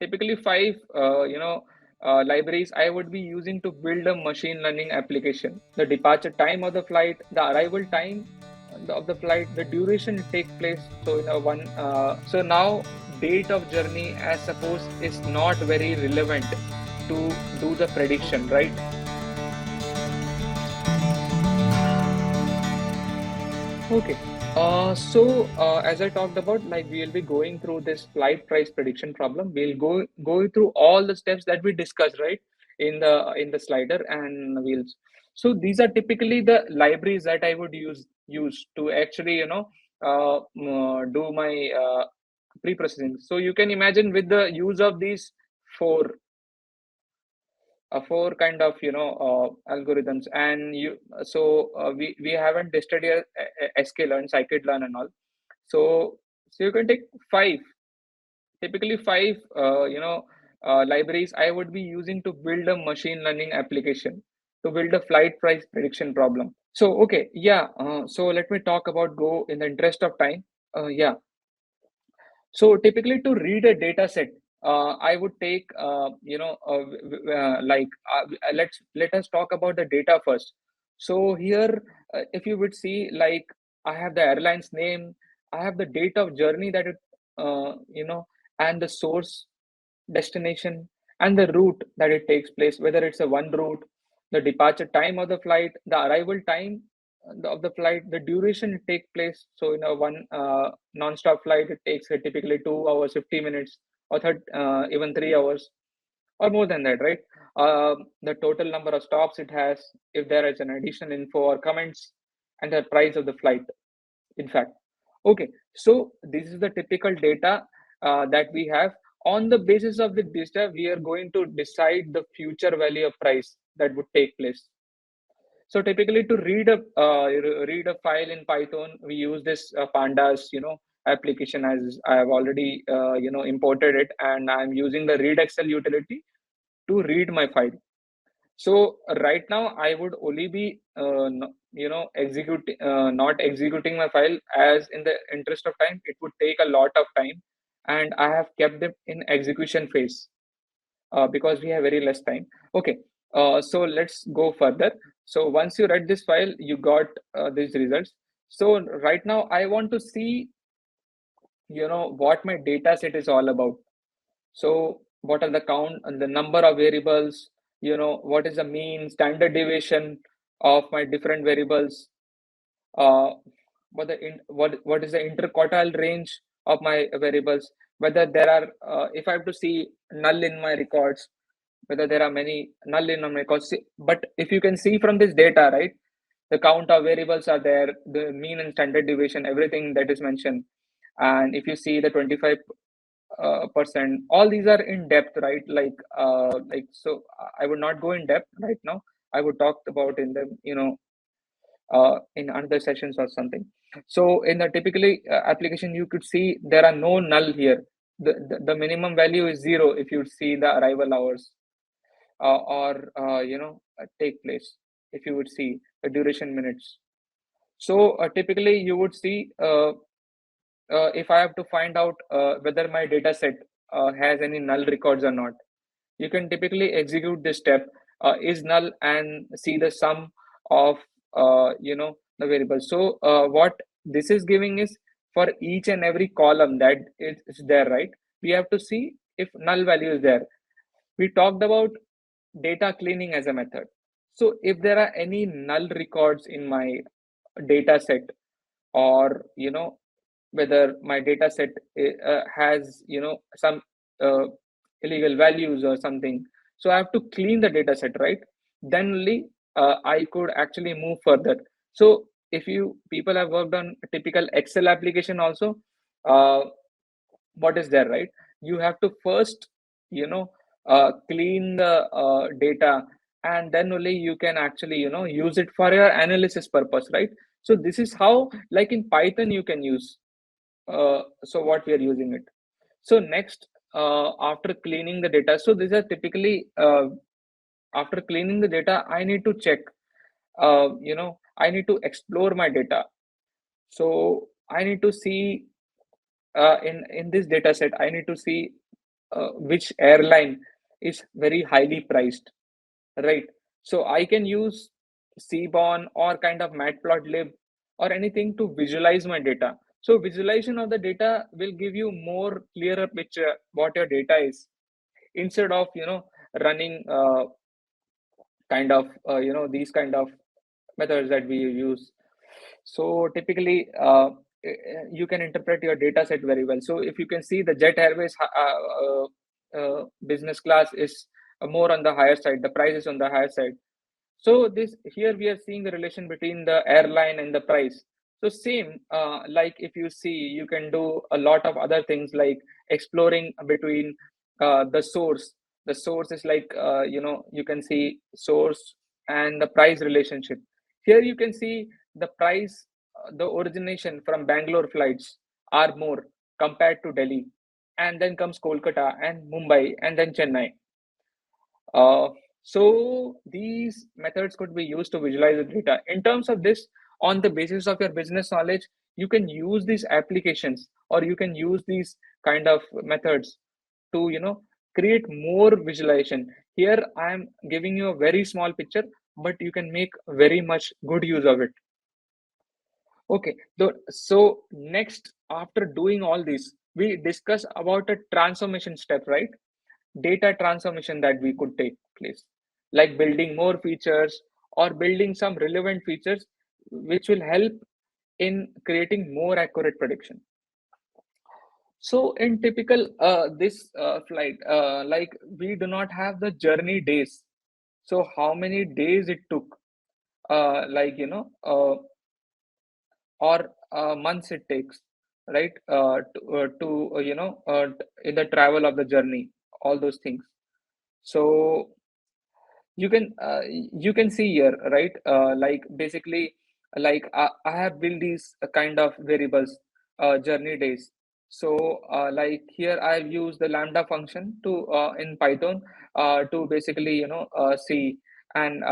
typically five libraries I would be using to build a machine learning application. The departure time of the flight, the arrival time of the flight, the duration it takes place. So in a one, so now date of journey as suppose is not very relevant to do the prediction, right? Okay. As I talked about, like we'll be going through this flight price prediction problem. We'll go through all the steps that we discussed, right, in the slider, and we'll. So these are typically the libraries that I would use to actually do my pre-processing. So you can imagine with the use of these four four kind of algorithms, and we haven't tested here sklearn, scikit-learn and all. So you can take five, typically five libraries I would be using to build a machine learning application to build a flight price prediction problem. So okay, yeah, so let me talk about go in the interest of time. Yeah, so typically to read a data set, I would take, let us talk about the data first. So here, if you would see, like I have the airline's name, I have the date of journey that it, and the source, destination, and the route that it takes place, whether it's a one route, the departure time of the flight, the arrival time of the flight, the duration it takes place. So in a one non-stop flight, it takes typically 2 hours, 50 minutes, or even 3 hours, or more than that, right? The total number of stops it has, if there is an additional info or comments, and the price of the flight, in fact. Okay, so this is the typical data that we have. On the basis of the data, we are going to decide the future value of price that would take place. So typically, to read a file in Python, we use this pandas, application, as I have already imported it, and I'm using the read Excel utility to read my file. So right now, I would only be not executing my file, as in the interest of time, it would take a lot of time, and I have kept them in execution phase because we have very less time. Okay, so let's go further. So once you read this file, you got these results. So right now, I want to see, what my data set is all about. So what are the count and the number of variables? What is the mean, standard deviation of my different variables? Uh, what is the interquartile range of my variables? Whether there are, if I have to see null in my records, whether there are many null in my records. But if you can see from this data, right, the count of variables are there, the mean and standard deviation, everything that is mentioned. And if you see the 25 percent, all these are in depth, right? So I would not go in depth right now. I would talk about in the in another sessions or something. So in the typically application, you could see there are no null here. The minimum value is 0 if you see the arrival hours, or take place, if you would see the duration minutes. So typically you would see, if I have to find out whether my data set has any null records or not, you can typically execute this step, is null, and see the sum of the variables. So what this is giving is, for each and every column that is there, right, we have to see if null value is there. We talked about data cleaning as a method. So if there are any null records in my data set, or whether my data set has some uh, illegal values or something, so I have to clean the data set, right? Then only I could actually move further. So if you people have worked on a typical Excel application also, uh, what is there, right? You have to first clean the data, and then only you can actually use it for your analysis purpose, right? So this is how, like in Python, you can use, so what we are using it. So next, after cleaning the data, so these are typically, after cleaning the data, I need to check, I need to explore my data. So I need to see, in this data set, I need to see which airline is very highly priced, right? So I can use Seaborn or kind of Matplotlib or anything to visualize my data. So visualization of the data will give you more clearer picture what your data is, instead of running kind of these kind of methods that we use. So typically, you can interpret your data set very well. So if you can see, the Jet Airways business class is more on the higher side, the price is on the higher side. So this here we are seeing the relation between the airline and the price. So same, like if you see, you can do a lot of other things like exploring between the source. The source is like you can see source and the price relationship. Here you can see the price, the origination from Bangalore flights are more compared to Delhi, and then comes Kolkata and Mumbai and then Chennai. uh, so these methods could be used to visualize the data. In terms of this, on the basis of your business knowledge, you can use these applications or you can use these kind of methods to create more visualization. Here I am giving you a very small picture, but you can make very much good use of it. Okay, so next, after doing all this, we discuss about a transformation step, right? Data transformation that we could take place, like building more features or building some relevant features which will help in creating more accurate prediction. So in typical this flight, like we do not have the journey days. So how many days it took, like or months it takes, right? To in the travel of the journey, all those things. So you can see here, right? Like basically, like I have built these kind of variables, journey days. So like here I've used the lambda function to in Python to basically see and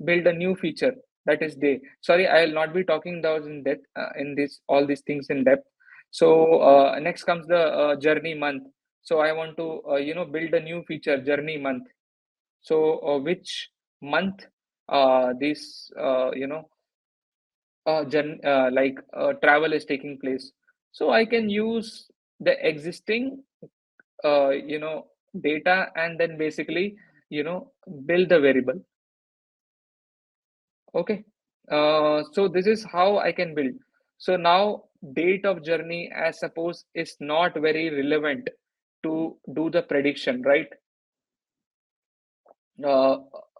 build a new feature, that is day. Sorry, I will not be talking those in depth, in this all these things in depth. So next comes the journey month. So I want to build a new feature, journey month. So which month this like travel is taking place. So I can use the existing data and then basically build the variable. Okay. So this is how I can build. So now date of journey, as suppose, is not very relevant to do the prediction, right? uh,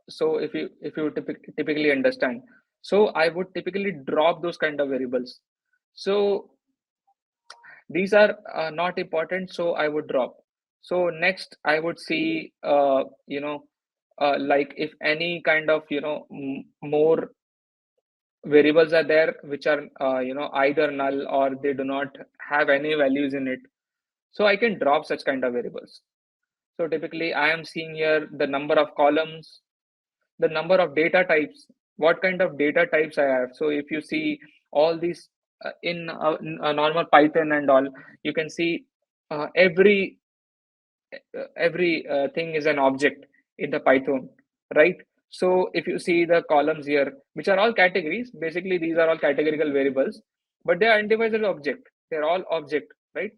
so if you typically understand, so I would typically drop those kind of variables. So these are not important, so I would drop. So next I would see like if any kind of more variables are there which are either null or they do not have any values in it, so I can drop such kind of variables. So typically I am seeing here the number of columns, the number of data types, what kind of data types I have. So if you see all these in a normal Python and all, you can see every thing is an object in the Python, right? So if you see the columns here, which are all categories, basically these are all categorical variables, but they are identified as object. They're all object, right?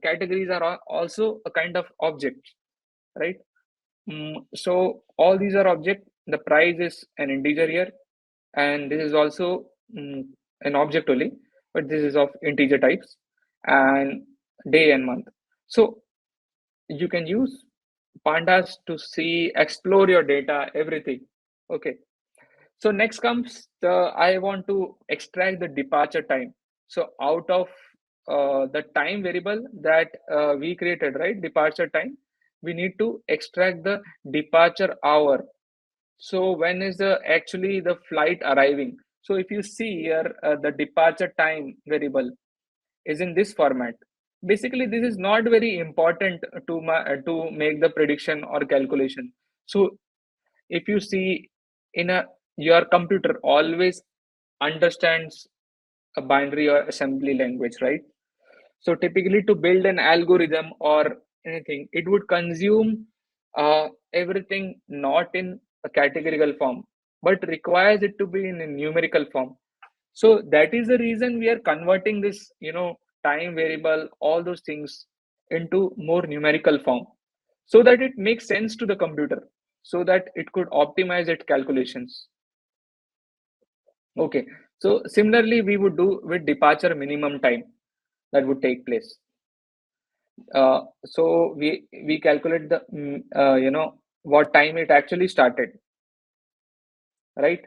Categories are also a kind of object, right? So all these are object. The price is an integer here, and this is also an object only, but this is of integer types, and day and month. So you can use pandas to see, explore your data, everything. Okay. So next comes the, I want to extract the departure time. So out of the time variable that we created, right? Departure time, we need to extract the departure hour. So when is the actually the flight arriving? So if you see here, the departure time variable is in this format. Basically, this is not very important to make the prediction or calculation. So if you see in a your computer always understands a binary or assembly language, right? So typically to build an algorithm or anything, it would consume everything not in a categorical form, but requires it to be in a numerical form. So that is the reason we are converting this, time variable, all those things into more numerical form, so that it makes sense to the computer, so that it could optimize its calculations. Okay. So similarly, we would do with departure minimum time that would take place. So we calculate the what time it actually started, right?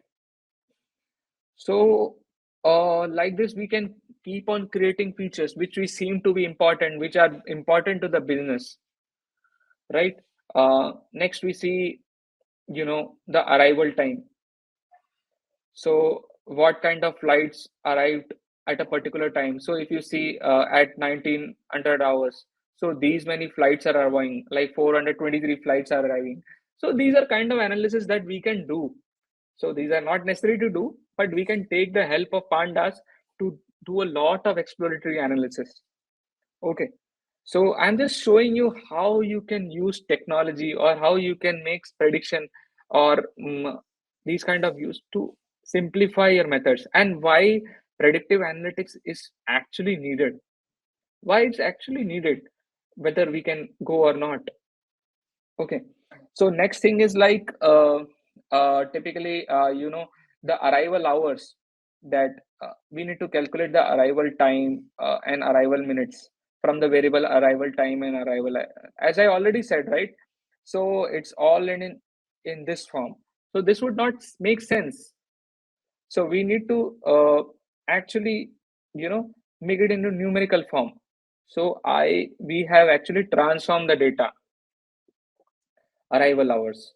So like this, we can keep on creating features which we seem to be important, which are important to the business, right? Next, we see the arrival time. So what kind of flights arrived at a particular time? So if you see at 1900 hours, so these many flights are arriving, like 423 flights are arriving. So these are kind of analysis that we can do. So these are not necessary to do, but we can take the help of pandas to do a lot of exploratory analysis. Okay. So I'm just showing you how you can use technology, or how you can make prediction, or these kind of use to simplify your methods, and why predictive analytics is actually needed. Why it's actually needed, whether we can go or not. Okay. So next thing is like typically the arrival hours, that we need to calculate the arrival time and arrival minutes from the variable arrival time and arrival, as I already said, right? So it's all in this form. So this would not make sense. So we need to actually you know make it into numerical form. So I we have actually transformed the data arrival hours.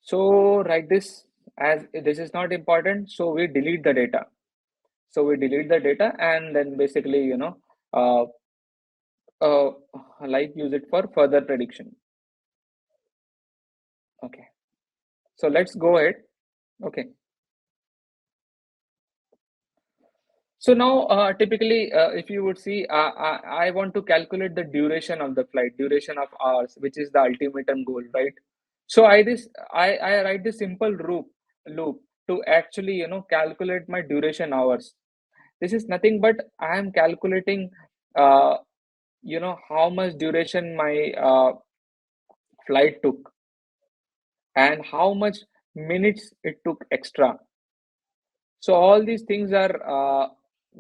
So write this as this is not important. So we delete the data. So we delete the data, and then basically, uh, uh, like use it for further prediction. Okay. So let's go ahead. Okay. So now, typically, if you would see, I want to calculate the duration of the flight, duration of hours, which is the ultimate goal, right? So I write this simple loop to actually, calculate my duration hours. This is nothing but I am calculating, uh, how much duration my flight took, and how much minutes it took extra. So all these things are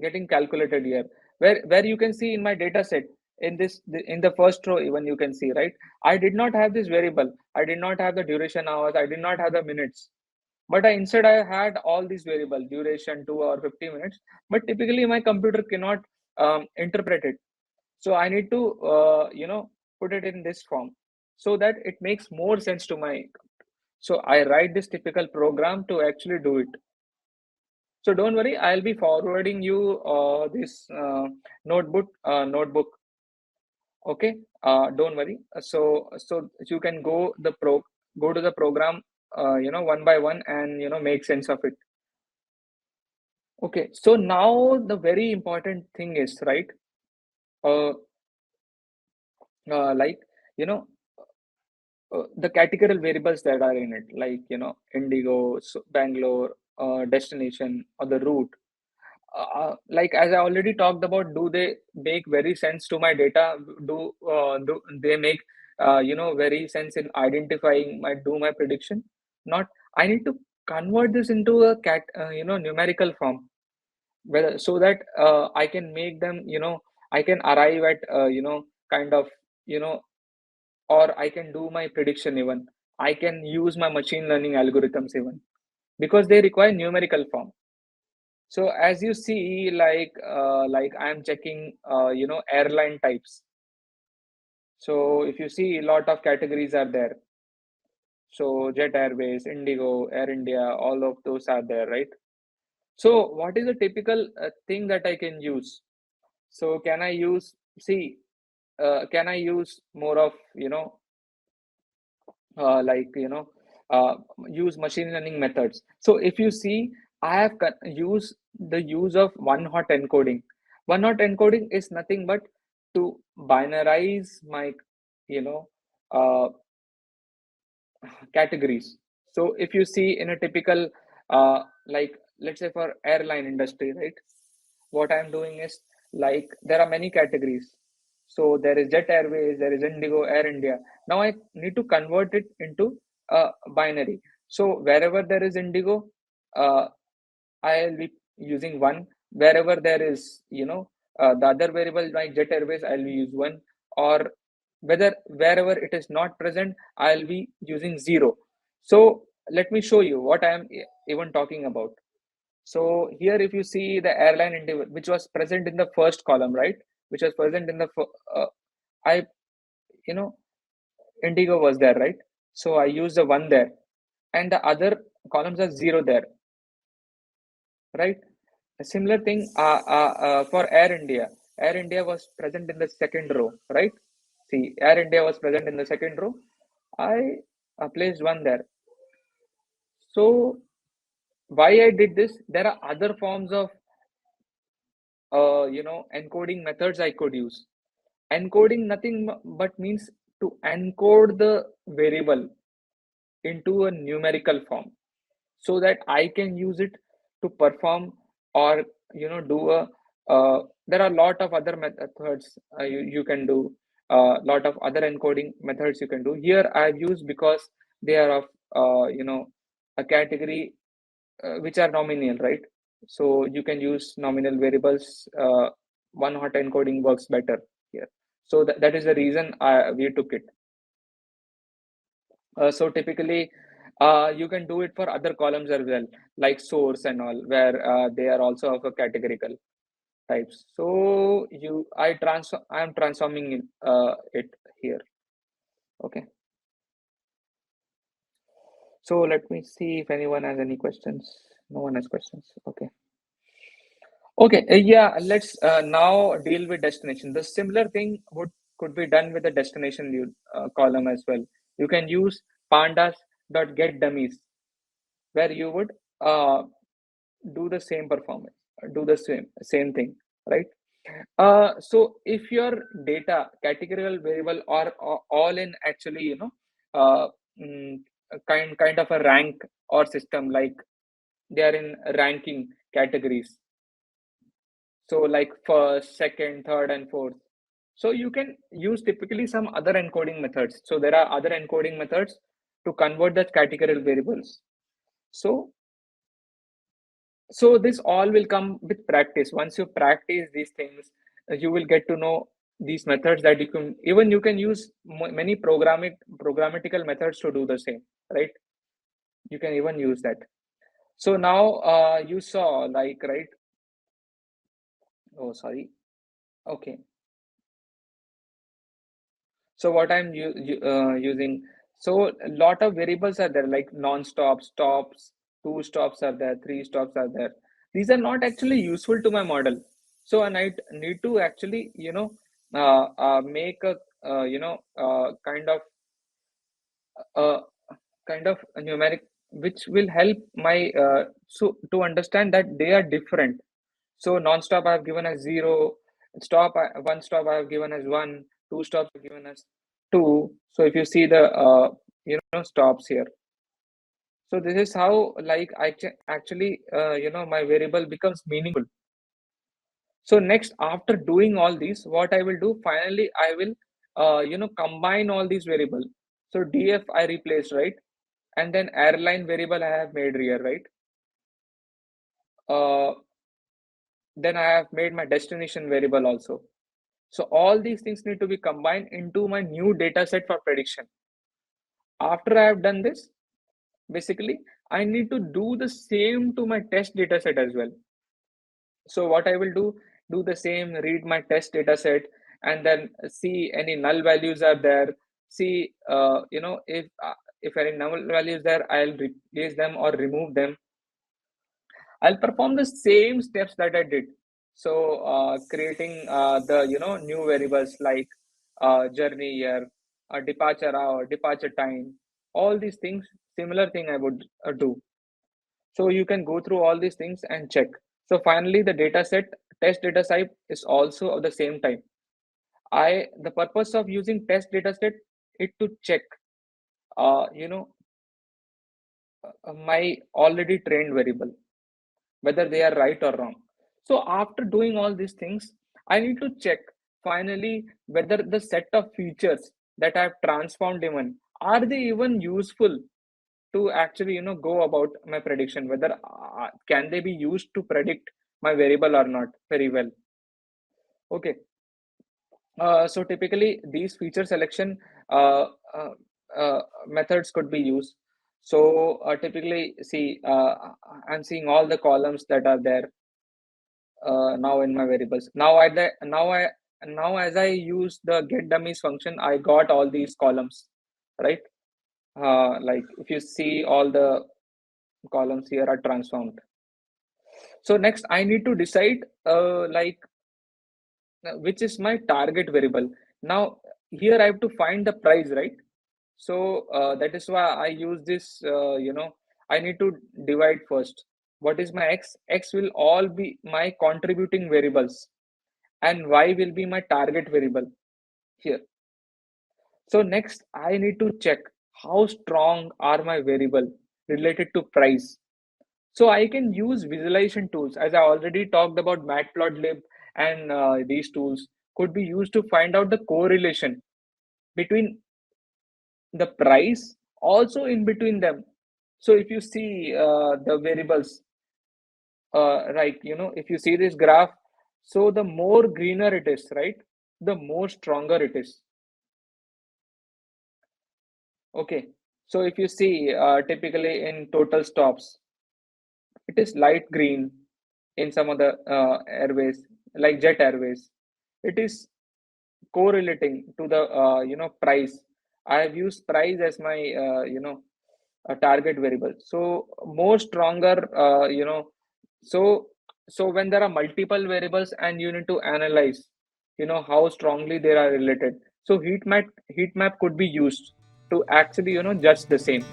getting calculated here, where you can see in my data set, in the first row, even you can see, right? I did not have this variable. I did not have the duration hours. I did not have the minutes. But instead I had all these variable duration 2 or 50 minutes. But typically my computer cannot interpret it. So I need to put it in this form, so that it makes more sense to my. So I write this typical program to actually do it. So don't worry, I'll be forwarding you this notebook. Okay, don't worry. So you can go to the program, one by one, and make sense of it. Okay, so now the very important thing is, right. Uh, like you know the categorical variables that are in it, like Indigo, Bangalore, destination, or the route. Like as I already talked about, do they make very sense to my data? Do they make very sense in identifying my prediction? Not. I need to convert this into a numerical form, whether so that I can make them. I can arrive at kind of you know or I can do my prediction even. I can use my machine learning algorithms even, because they require numerical form. So as you see, like I'm checking, airline types. So if you see, a lot of categories are there. So Jet Airways, Indigo, Air India, all of those are there, right? So what is the typical thing that I can use? So can I use, see, can I use more of, like, uh, use machine learning methods? So if you see, I have used the use of one hot encoding. One hot encoding is nothing but to binarize my, you know, uh, categories. So if you see in a typical, like let's say for airline industry, right? What I'm doing is, like, there are many categories. So there is Jet Airways, there is Indigo, Air India. Now I need to convert it into a binary. So wherever there is Indigo, uh, I'll be using one. Wherever there is, the other variable like Jet Airways, I'll be use one. Or whether wherever it is not present, I'll be using zero. So let me show you what I am even talking about. So here, if you see the airline individual, which was present in the first column, right? Which was present in the I, you know, Indigo was there, right? So I use the one there, and the other columns are zero there, right? A similar thing for Air India. Air India was present in the second row, right? See, Air India was present in the second row. I placed one there. So why I did this? There are other forms of encoding methods I could use. Encoding nothing but means to encode the variable into a numerical form so that I can use it to perform, or do a there are a lot of other methods you can do, a lot of other encoding methods you can do. Here I've used because they are of a category which are nominal, right? So you can use nominal variables. One hot encoding works better here. So that is the reason we took it. So typically, you can do it for other columns as well, like source and all, where they are also of a categorical types. So I am transforming it here. Okay. So let me see if anyone has any questions. No one has questions. Okay. Okay, yeah, let's now deal with destination. The similar thing would could be done with the destination column as well. You can use pandas.getDummies, where you would uh, do the same performance, do the same thing, right? So if your data categorical variable are all in actually, uh, mm, a kind of a rank or system, like they are in ranking categories. So like first, second, third, and fourth. So you can use typically some other encoding methods. So there are other encoding methods to convert the categorical variables. So this all will come with practice. Once you practice these things, you will get to know these methods that you can use many programmatical methods to do the same, right? You can even use that. So now you saw, like, right? Oh, sorry. Okay. So what I'm using, so a lot of variables are there, like non-stop, stops, two stops are there, three stops are there. These are not actually useful to my model. So and I need to actually, make a, uh, kind of a numeric, which will help my, so to understand that they are different. So non-stop I have given as zero, one stop I have given as one, two stops I have given as two. So if you see the stops here, so this is how, like, actually my variable becomes meaningful. So next, after doing all these, what I will do finally, I will combine all these variables. So df I replaced, right? And then airline variable I have made here, right? uh, then I have made my destination variable also. So all these things need to be combined into my new data set for prediction. After I have done this, basically, I need to do the same to my test data set as well. So what I will do the same, read my test data set, and then see any null values are there. See, if any null values there, I'll replace them or remove them. I'll perform the same steps that I did. So creating the new variables like journey year, departure hour, departure time, all these things. Similar thing I would do. So you can go through all these things and check. So finally, the data set test data type is also of the same type. The purpose of using test dataset is to check, you know, my already trained variable, whether they are right or wrong. So after doing all these things, I need to check finally whether the set of features that I've transformed even, are they even useful to actually, go about my prediction, whether can they be used to predict my variable or not very well. Okay. So typically these feature selection uh, uh, methods could be used. So typically, see, I'm seeing all the columns that are there now in my variables. Now as I use the get dummies function, I got all these columns, right? Like if you see, all the columns here are transformed. So next I need to decide like which is my target variable. Now here I have to find the price, right? So that is why I use this, I need to divide first. What is my x? X will all be my contributing variables, and y will be my target variable here. So next I need to check how strong are my variable related to price. So I can use visualization tools, as I already talked about. Matplotlib and these tools could be used to find out the correlation between the price, also in between them. So if you see the variables, right, if you see this graph, so the more greener it is, right, the more stronger it is. Okay. So if you see, typically in total stops, it is light green. In some of the airways, like jet airways, it is correlating to the price. I have used price as my a target variable. So more stronger, so when there are multiple variables and you need to analyze, how strongly they are related, so heat map could be used to actually, judge the same.